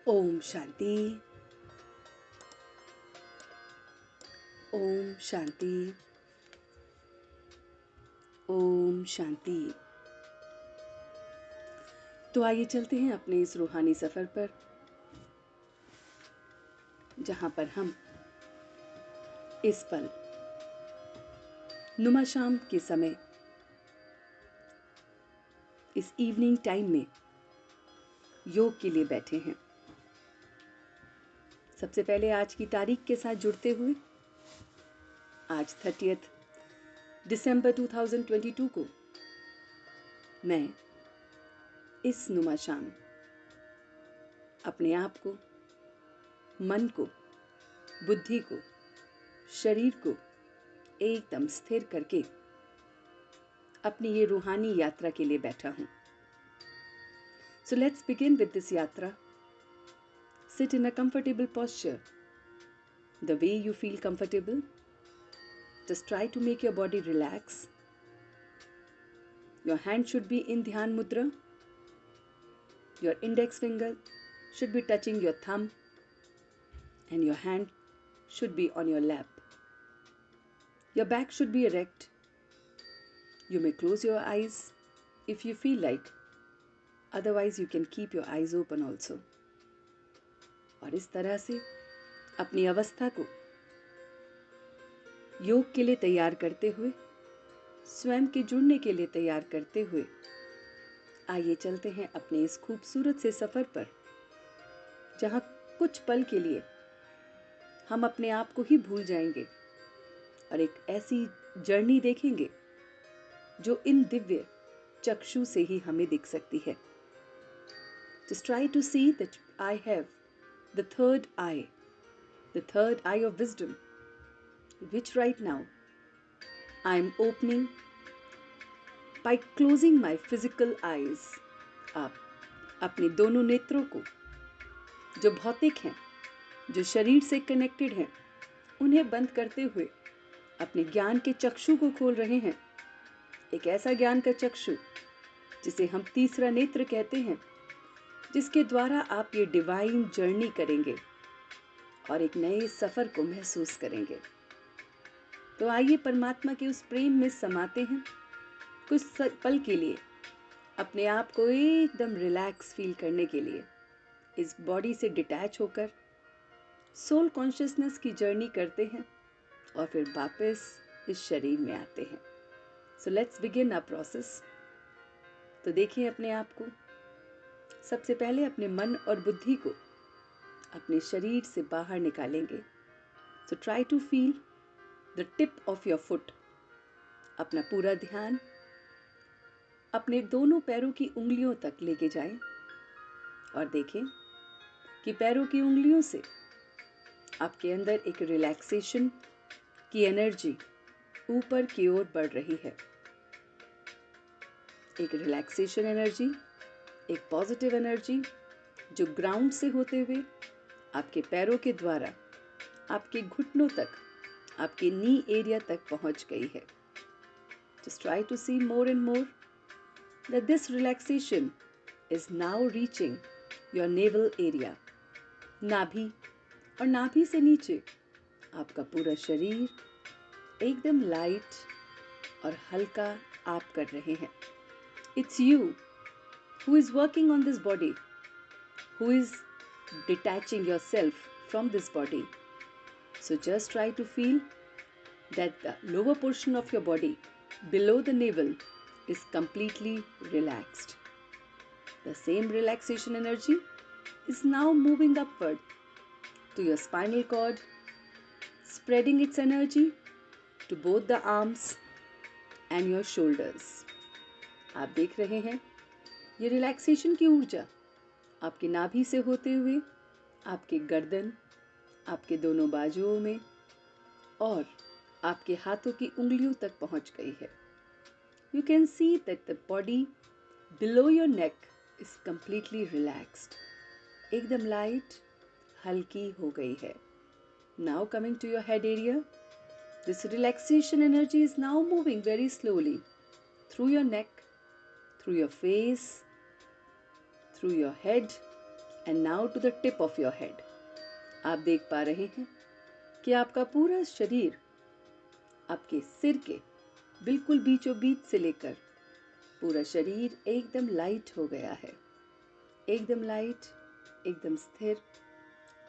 ओम शांति। ओम शांति। ओम शांति। तो आइए चलते हैं अपने इस रूहानी सफर पर, जहां पर हम इस पल नुमा शाम के समय, इस इवनिंग टाइम में योग के लिए बैठे हैं। सबसे पहले आज की तारीख के साथ जुड़ते हुए, आज 30 दिसंबर 2022 को मैं इस नुमा शाम अपने आप को, मन को, बुद्धि को, शरीर को एकदम स्थिर करके अपनी ये रूहानी यात्रा के लिए बैठा हूं। So let's begin with this yatra. Sit in a comfortable posture, the way you feel comfortable. Just try to make your body relax. Your hand should be in Dhyan Mudra. Your index finger should be touching your thumb, and your hand should be on your lap. Your back should be erect. You may close your eyes if you feel like. Otherwise, you can keep your eyes open also. और इस तरह से अपनी अवस्था को योग के लिए तैयार करते हुए, स्वयं के जुड़ने के लिए तैयार करते हुए, आइए चलते हैं अपने इस खूबसूरत से सफर पर, जहां कुछ पल के लिए हम अपने आप को ही भूल जाएंगे और एक ऐसी जर्नी देखेंगे जो इन दिव्य चक्षु से ही हमें दिख सकती है। Just try to see that I have the third eye of wisdom, which right now I am opening by closing my physical eyes. आप अपने दोनों नेत्रों को, जो भौतिक हैं, जो शरीर से कनेक्टेड हैं, उन्हें बंद करते हुए अपने ज्ञान के चक्षु को खोल रहे हैं। एक ऐसा ज्ञान का चक्षु जिसे हम तीसरा नेत्र कहते हैं, जिसके द्वारा आप ये डिवाइन जर्नी करेंगे और एक नए सफर को महसूस करेंगे। तो आइए परमात्मा के उस प्रेम में समाते हैं। कुछ पल के लिए अपने आप को एकदम रिलैक्स फील करने के लिए इस बॉडी से डिटैच होकर सोल कॉन्शियसनेस की जर्नी करते हैं और फिर वापस इस शरीर में आते हैं। So let's begin our process. तो देखिए अपने आप को, सबसे पहले अपने मन और बुद्धि को अपने शरीर से बाहर निकालेंगे। So try to feel the tip of your foot. अपना पूरा ध्यान अपने दोनों पैरों की उंगलियों तक लेके जाएं और देखें कि पैरों की उंगलियों से आपके अंदर एक रिलैक्सेशन की एनर्जी ऊपर की ओर बढ़ रही है। एक रिलैक्सेशन एनर्जी, एक पॉजिटिव एनर्जी जो ग्राउंड से होते हुए आपके पैरों के द्वारा आपके घुटनों तक, आपके नी एरिया तक पहुंच गई है। Just try to see more and more that this relaxation is now reaching your navel area. नाभि और नाभि से नीचे आपका पूरा शरीर एकदम लाइट और हल्का आप कर रहे हैं। It's you who is working on this body, who is detaching yourself from this body. So just try to feel that the lower portion of your body below the navel is completely relaxed. The same relaxation energy is now moving upward to your spinal cord, spreading its energy to both the arms and your shoulders. आप देख रहे हैं ये relaxation की ऊर्जा आपकी नाभि से होते हुए आपके गर्दन, आपके दोनों बाजुओं में और आपके हाथों की उंगलियों तक पहुंच गई है। You can see that the body below your neck is completely relaxed. एकदम लाइट, हल्की हो गई है। Now coming to your head area, this relaxation energy is now moving very slowly through your neck, through your face, through your head and now to the tip of your head. आप देख पा रहे हैं कि आपका पूरा शरीर आपके सिर के बिल्कुल बीचों बीच से लेकर पूरा शरीर एकदम लाइट हो गया है। एकदम लाइट, एकदम स्थिर,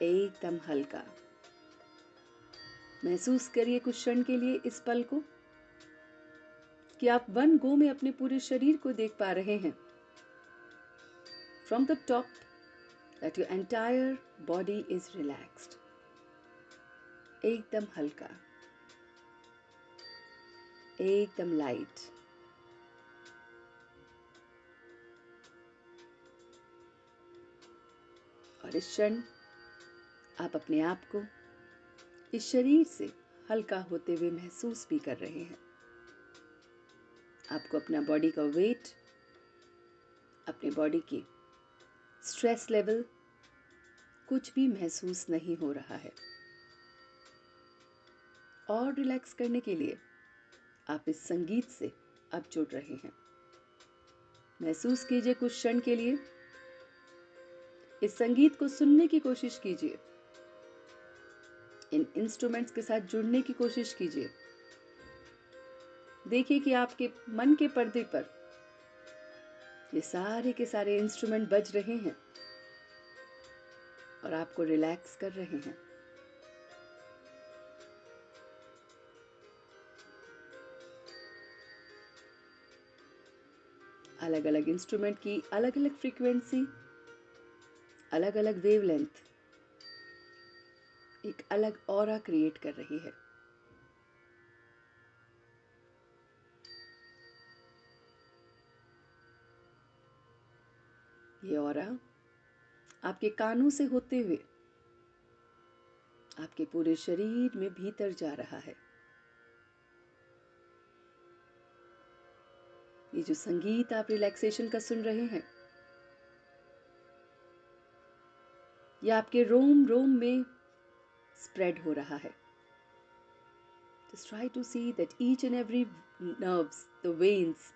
एकदम हल्का। महसूस करिए कुछ क्षण के लिए इस पल को कि आप वन गो में अपने पूरे शरीर को देख पा रहे हैं। From the top that your entire body is relaxed, एकदम हल्का, एकदम लाइट। और इस क्षण आप अपने आप को इस शरीर से हल्का होते हुए महसूस भी कर रहे हैं। आपको अपना बॉडी का वेट, अपने बॉडी की स्ट्रेस लेवल कुछ भी महसूस नहीं हो रहा है। और रिलैक्स करने के लिए आप इस संगीत से अब जुड़ रहे हैं। महसूस कीजिए कुछ क्षण के लिए, इस संगीत को सुनने की कोशिश कीजिए, इन इंस्ट्रूमेंट्स के साथ जुड़ने की कोशिश कीजिए। देखिए कि आपके मन के पर्दे पर ये सारे के सारे इंस्ट्रूमेंट बज रहे हैं और आपको रिलैक्स कर रहे हैं। अलग अलग इंस्ट्रूमेंट की अलग अलग फ्रीक्वेंसी, अलग अलग वेवलेंथ एक अलग ऑरा क्रिएट कर रही है। ये ऑरा आपके कानों से होते हुए आपके पूरे शरीर में भीतर जा रहा है। ये जो संगीत आप रिलैक्सेशन का सुन रहे हैं, ये आपके रोम रोम में स्प्रेड हो रहा है। Just try to see that each and every nerves, the veins,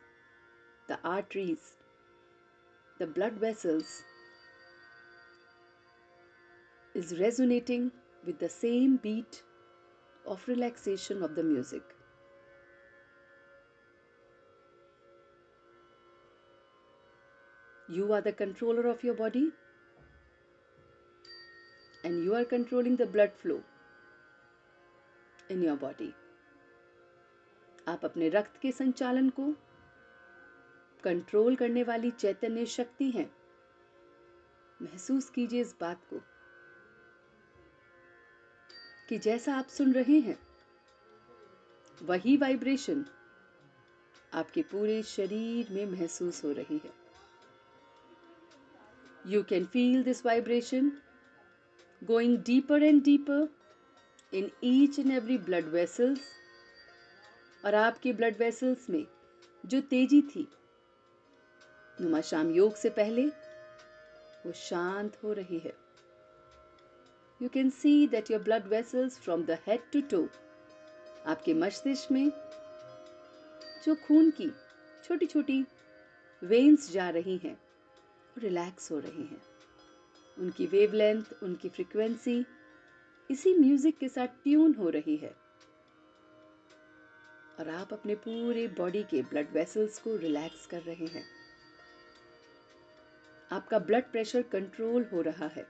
the arteries, the blood vessels is resonating with the same beat of relaxation of the music. You are the controller of your body and you are controlling the blood flow in your body. आप अपने रक्त के संचालन को control करने वाली चैतन्य शक्ति हैं। महसूस कीजिए इस बात को कि जैसा आप सुन रहे हैं वही वाइब्रेशन आपके पूरे शरीर में महसूस हो रही है। You can feel this vibration going deeper and deeper in each and every blood vessels, और आपके ब्लड वेसल्स में जो तेजी थी नुमा शाम योग से पहले, वो शांत हो रही है। You can see that your blood vessels from the head to toe, आपके मस्तिष्क में जो खून की छोटी छोटी वेन्स जा रही हैं, रिलैक्स हो रही हैं। उनकी वेवलेंथ, उनकी फ्रीक्वेंसी इसी म्यूजिक के साथ ट्यून हो रही है और आप अपने पूरे बॉडी के ब्लड वेसल्स को रिलैक्स कर रहे हैं। आपका ब्लड प्रेशर कंट्रोल हो रहा है।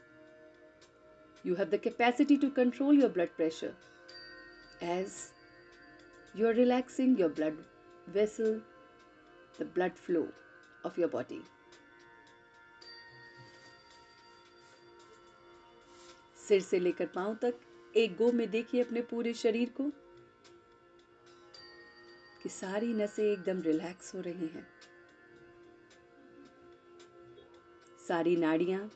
You have the capacity to control your blood pressure as you are relaxing your blood vessel, the blood flow of your body. सिर से लेकर पांव तक एक गो में देखिए अपने पूरे शरीर को कि सारी नसें एकदम रिलैक्स हो रही हैं। सारी नाड़ियां,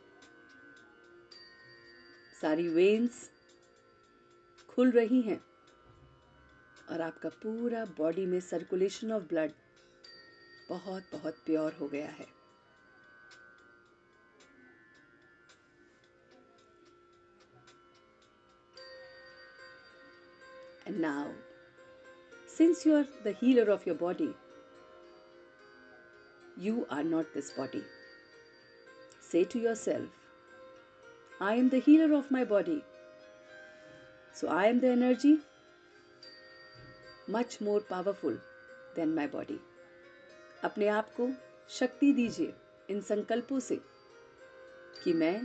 सारी वेन्स खुल रही हैं और आपका पूरा बॉडी में सर्कुलेशन ऑफ ब्लड बहुत बहुत प्योर हो गया है। And now, since you are the healer of your body, you are not this body. Say to yourself I am the healer of my body. So I am the energy much more powerful than my body. अपने आप को शक्ति दीजिए इन संकल्पों से कि मैं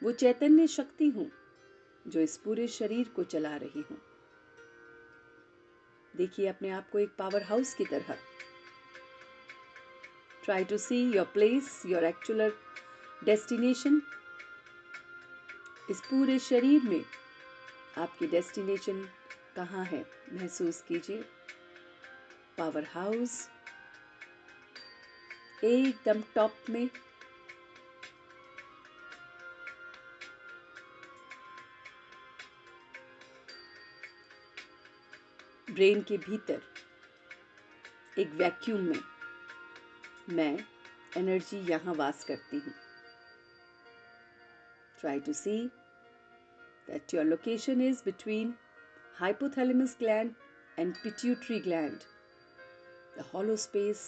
वो चैतन्य शक्ति हूं जो इस पूरे शरीर को चला रही हूं। देखिए अपने आप को एक पावर हाउस की तरह। Try to see your place, your actual destination. इस पूरे शरीर में आपकी डेस्टिनेशन कहाँ है महसूस कीजिए। पावर हाउस एकदम टॉप में। ब्रेन के भीतर एक वैक्यूम में मैं एनर्जी यहाँ वास करती हूँ। Try to see that your location is between hypothalamus gland and pituitary gland. The hollow space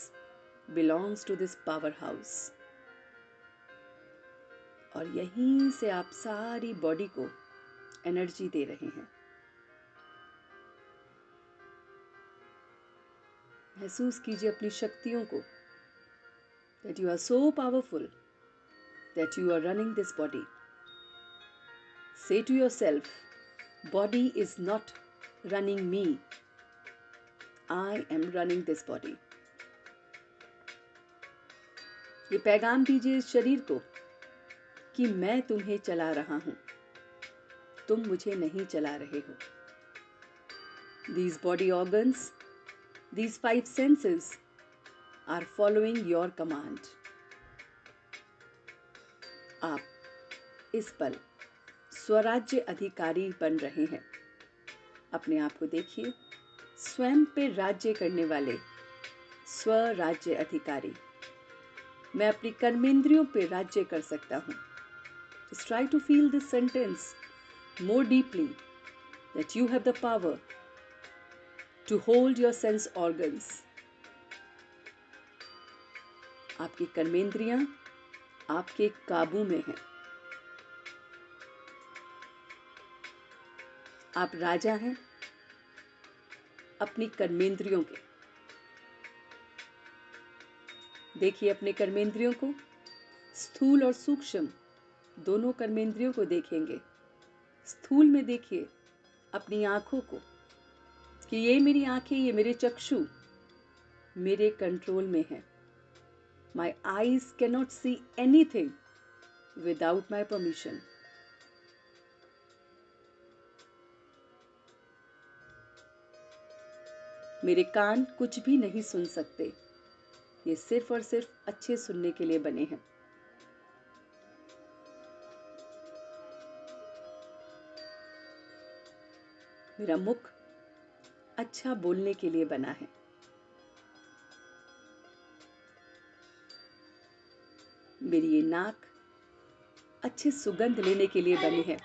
belongs to this powerhouse. और यहीं से आप सारी बॉडी को एनर्जी दे रहे हैं। महसूस कीजिए अपनी शक्तियों को। That you are so powerful that you are running this body. Say to yourself, body is not running me. I am running this body. ये पैगाम दीजिए इस शरीर को कि मैं तुम्हें चला रहा हूं, तुम मुझे नहीं चला रहे हो। These body organs, these 5 senses are following your command. आप इस पल स्वराज्य अधिकारी बन रहे हैं। अपने आप को देखिए स्वयं पे राज्य करने वाले स्वराज्य अधिकारी। मैं अपनी कर्मेंद्रियों पे राज्य कर सकता हूँ। Just try to feel this sentence more deeply, that you have the power to hold your sense organs. आपकी कर्मेंद्रियां आपके काबू में हैं। आप राजा हैं अपनी कर्मेंद्रियों के। देखिए अपने कर्मेंद्रियों को, स्थूल और सूक्ष्म दोनों कर्मेंद्रियों को देखेंगे। स्थूल में देखिए अपनी आंखों को कि ये मेरी आंखें, ये मेरे चक्षु मेरे कंट्रोल में है। My eyes cannot see anything without my permission. मेरे कान कुछ भी नहीं सुन सकते, ये सिर्फ और सिर्फ अच्छे सुनने के लिए बने हैं। मेरा मुख अच्छा बोलने के लिए बना है। मेरी ये नाक अच्छी सुगंध लेने के लिए बनी है।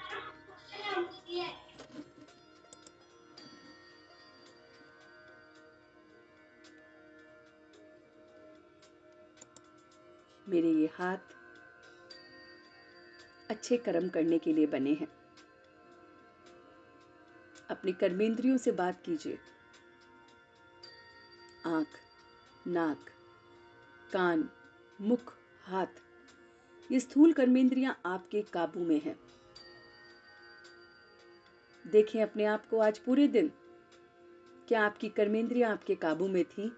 मेरे ये हाथ अच्छे कर्म करने के लिए बने हैं। अपने कर्मेंद्रियों से बात कीजिए। आंख, नाक, कान, मुख, हाथ, ये स्थूल कर्मेंद्रियां आपके काबू में हैं। देखें अपने आप को आज पूरे दिन, क्या आपकी कर्मेंद्रियां आपके काबू में थी?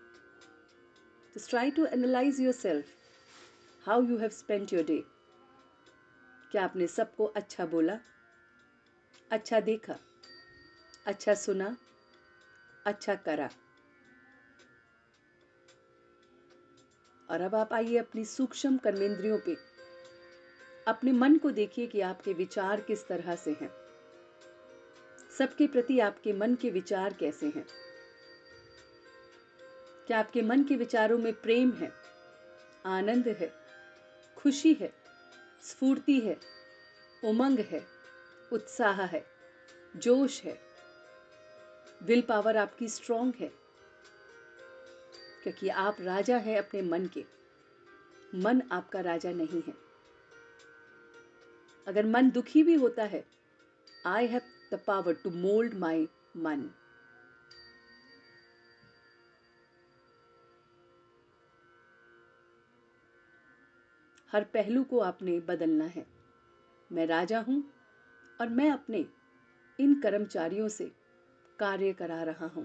Just try to analyze yourself, how you have spent your day. क्या आपने सबको अच्छा बोला, अच्छा देखा, अच्छा सुना, अच्छा करा? और अब आप आइए अपनी सूक्ष्म कर्मेंद्रियों पे। अपने मन को देखिए कि आपके विचार किस तरह से हैं। सबके प्रति आपके मन के विचार कैसे हैं? क्या आपके मन के विचारों में प्रेम है, आनंद है, खुशी है, स्फूर्ति है, उमंग है, उत्साह है, जोश है? विल पावर आपकी स्ट्रांग है, क्योंकि आप राजा हैं अपने मन के। मन आपका राजा नहीं है। अगर मन दुखी भी होता है, I have the power to mould my मन। हर पहलू को आपने बदलना है। मैं राजा हूं और मैं अपने इन कर्मचारियों से कार्य करा रहा हूं।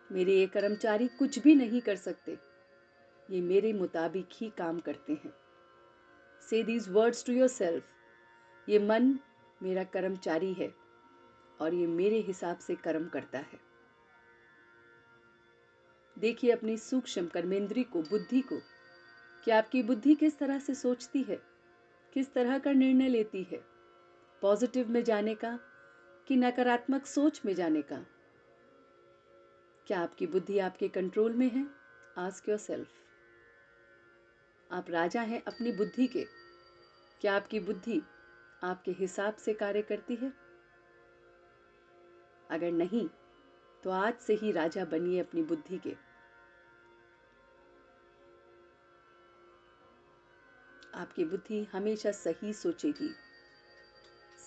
मेरे ये कर्मचारी कुछ भी नहीं कर सकते, ये मेरे मुताबिक ही काम करते हैं। Say these words to yourself. ये मन मेरा कर्मचारी है और ये मेरे हिसाब से कर्म करता है। देखिए अपनी सूक्ष्म कर्मेंद्री को, बुद्धि को, कि आपकी बुद्धि किस तरह से सोचती है, किस तरह का निर्णय लेती है, पॉजिटिव में जाने का कि नकारात्मक सोच में जाने का। क्या आपकी बुद्धि आपके कंट्रोल में है? Ask yourself. आप राजा हैं अपनी बुद्धि के। क्या आपकी बुद्धि आपके हिसाब से कार्य करती है? अगर नहीं, तो आज से ही राजा बनिए अपनी बुद्धि के। आपकी बुद्धि हमेशा सही सोचेगी,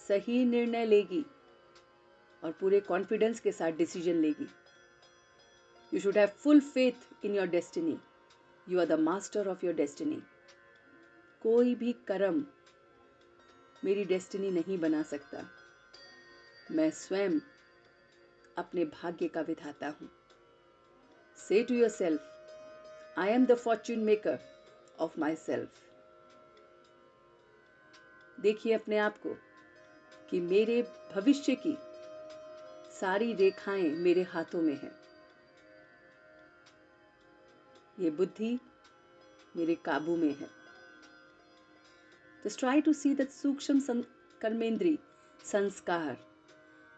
सही निर्णय लेगी और पूरे कॉन्फिडेंस के साथ डिसीजन लेगी। You should have full faith in your destiny. You are the master of your destiny. कोई भी कर्म मेरी डेस्टिनी नहीं बना सकता। मैं स्वयं अपने भाग्य का विधाता हूं। Say to yourself, I am the fortune maker of myself. देखिए अपने आप को कि मेरे भविष्य की सारी रेखाएं मेरे हाथों में हैं। ये बुद्धि मेरे काबू में है। Just try to see that सूक्ष्म कर्मेंद्री संस्कार,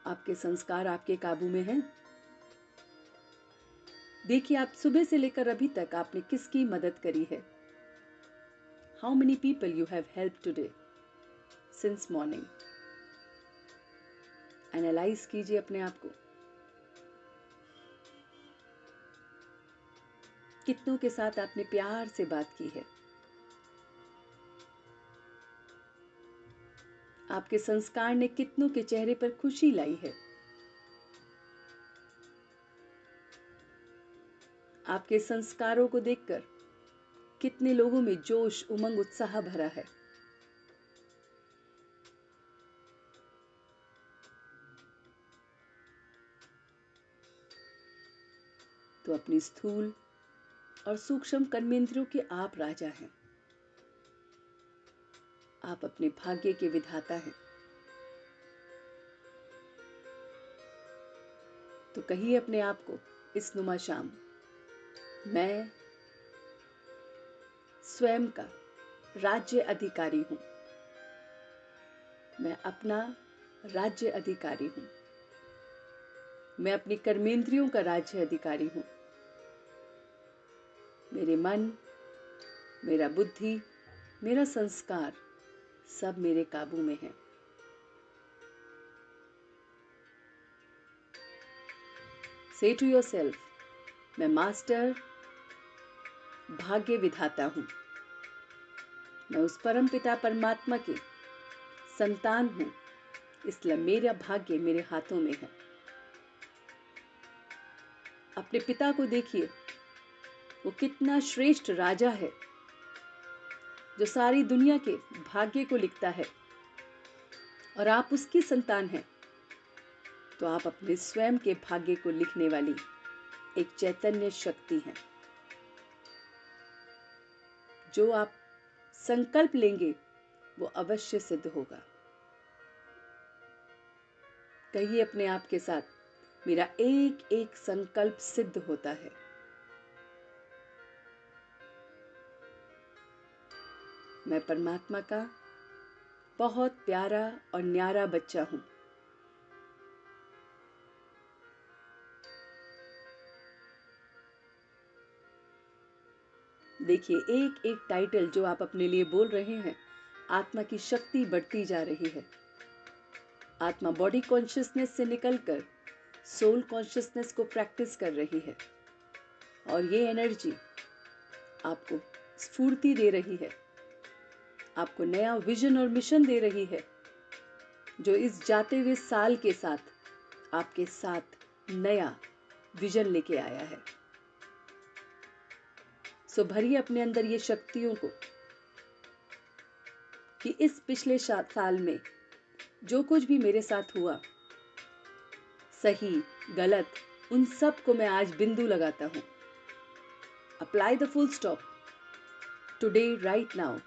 आपके संस्कार आपके काबू में हैं। देखिए आप सुबह से लेकर अभी तक आपने किसकी मदद करी है। How many people you have helped today since morning? Analyse कीजिए अपने आप को। कितनों के साथ आपने प्यार से बात की है। आपके संस्कार ने कितनों के चेहरे पर खुशी लाई है। आपके संस्कारों को देखकर कितने लोगों में जोश, उमंग, उत्साह भरा है। तो अपनी स्थूल और सूक्ष्म कर्मेंद्रियों के आप राजा हैं। आप अपने भाग्य के विधाता हैं। तो कहिए अपने आप को इस नुमा शाम, मैं स्वयं का राज्य अधिकारी हूं। मैं अपना राज्य अधिकारी हूं। मैं अपनी कर्मेंद्रियों का राज्य अधिकारी हूं। मेरे मन, मेरा बुद्धि, मेरा संस्कार सब मेरे काबू में है। से टू योर सेल्फ, मैं मास्टर भाग्य विधाता हूं। मैं उस परम पिता परमात्मा के संतान हूं, इसलिए मेरा भाग्य मेरे हाथों में है। अपने पिता को देखिए, वो कितना श्रेष्ठ राजा है जो सारी दुनिया के भाग्य को लिखता है और आप उसकी संतान हैं। तो आप अपने स्वयं के भाग्य को लिखने वाली एक चैतन्य शक्ति हैं। जो आप संकल्प लेंगे वो अवश्य सिद्ध होगा। कहिए अपने आप के साथ, मेरा एक एक संकल्प सिद्ध होता है। मैं परमात्मा का बहुत प्यारा और न्यारा बच्चा हूं। देखिए एक एक टाइटल जो आप अपने लिए बोल रहे हैं, आत्मा की शक्ति बढ़ती जा रही है। आत्मा बॉडी कॉन्शियसनेस से निकलकर सोल कॉन्शियसनेस को प्रैक्टिस कर रही है और ये एनर्जी आपको स्फूर्ति दे रही है। आपको नया विजन और मिशन दे रही है, जो इस जाते हुए साल के साथ आपके साथ नया विजन लेके आया है। सो भरिए अपने अंदर ये शक्तियों को कि इस पिछले साल में जो कुछ भी मेरे साथ हुआ, सही गलत, उन सब को मैं आज बिंदु लगाता हूं। Apply the full stop today, right now,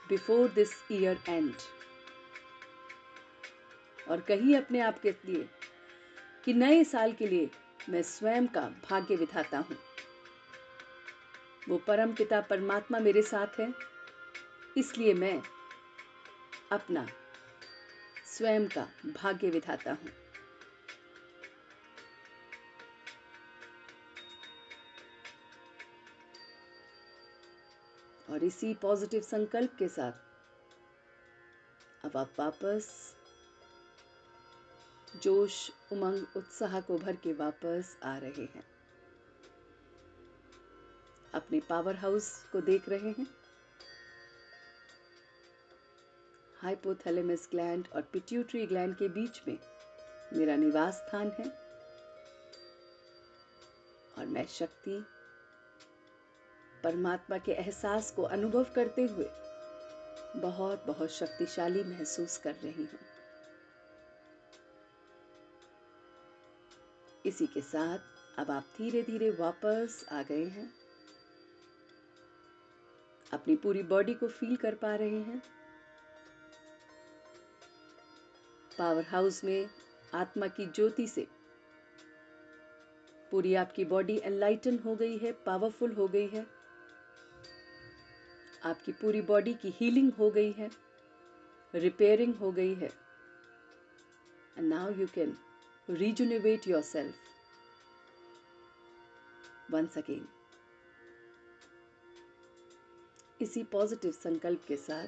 before this year and. और कहिए अपने आप के लिए कि नए साल के लिए मैं स्वयं का भाग्य विधाता हूं। वो परम पिता परमात्मा मेरे साथ है, इसलिए मैं अपना स्वयं का भाग्य विधाता हूं। और इसी पॉजिटिव संकल्प के साथ अब आप वापस जोश, उमंग, उत्साह को भर के वापस आ रहे हैं। अपने पावर हाउस को देख रहे हैं। हाइपोथैलेमस ग्लैंड और पिट्यूटरी ग्लैंड के बीच में मेरा निवास स्थान है और मैं शक्ति परमात्मा के एहसास को अनुभव करते हुए बहुत बहुत शक्तिशाली महसूस कर रही हूं। इसी के साथ अब आप धीरे धीरे वापस आ गए हैं। अपनी पूरी बॉडी को फील कर पा रहे हैं। पावर हाउस में आत्मा की ज्योति से पूरी आपकी बॉडी एनलाइटन हो गई है, पावरफुल हो गई है। आपकी पूरी बॉडी की हीलिंग हो गई है, रिपेयरिंग हो गई है। And now you can rejuvenate yourself once again। इसी पॉजिटिव संकल्प के साथ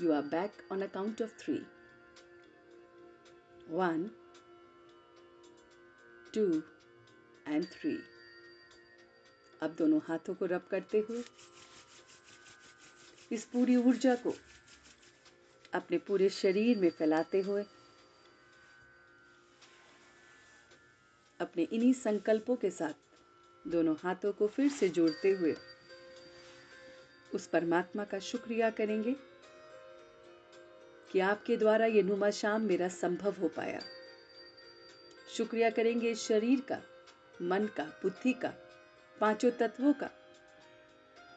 you are back on a count of 3। 1 2 and 3। अब दोनों हाथों को रब करते हुए इस पूरी ऊर्जा को अपने पूरे शरीर में फैलाते हुए अपने इन्हीं संकल्पों के साथ दोनों हाथों को फिर से जोड़ते हुए उस परमात्मा का शुक्रिया करेंगे कि आपके द्वारा ये नुमा शाम मेरा संभव हो पाया। शुक्रिया करेंगे शरीर का, मन का, बुद्धि का, पांचों तत्वों का,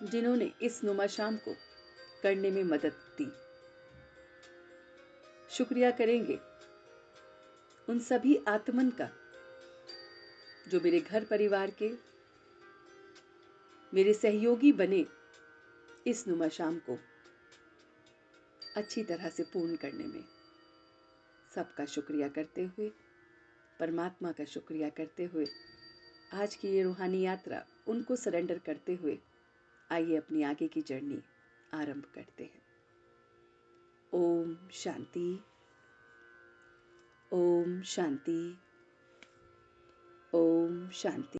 जिन्होंने इस नुमा शाम को करने में मदद दी। शुक्रिया करेंगे उन सभी आत्मन का जो मेरे घर परिवार के मेरे सहयोगी बने इस नुमा शाम को अच्छी तरह से पूर्ण करने में। सबका शुक्रिया करते हुए, परमात्मा का शुक्रिया करते हुए, आज की ये रूहानी यात्रा उनको सरेंडर करते हुए आइए अपनी आगे की जर्नी आरंभ करते हैं। ओम शांति, ओम शांति, ओम शांति।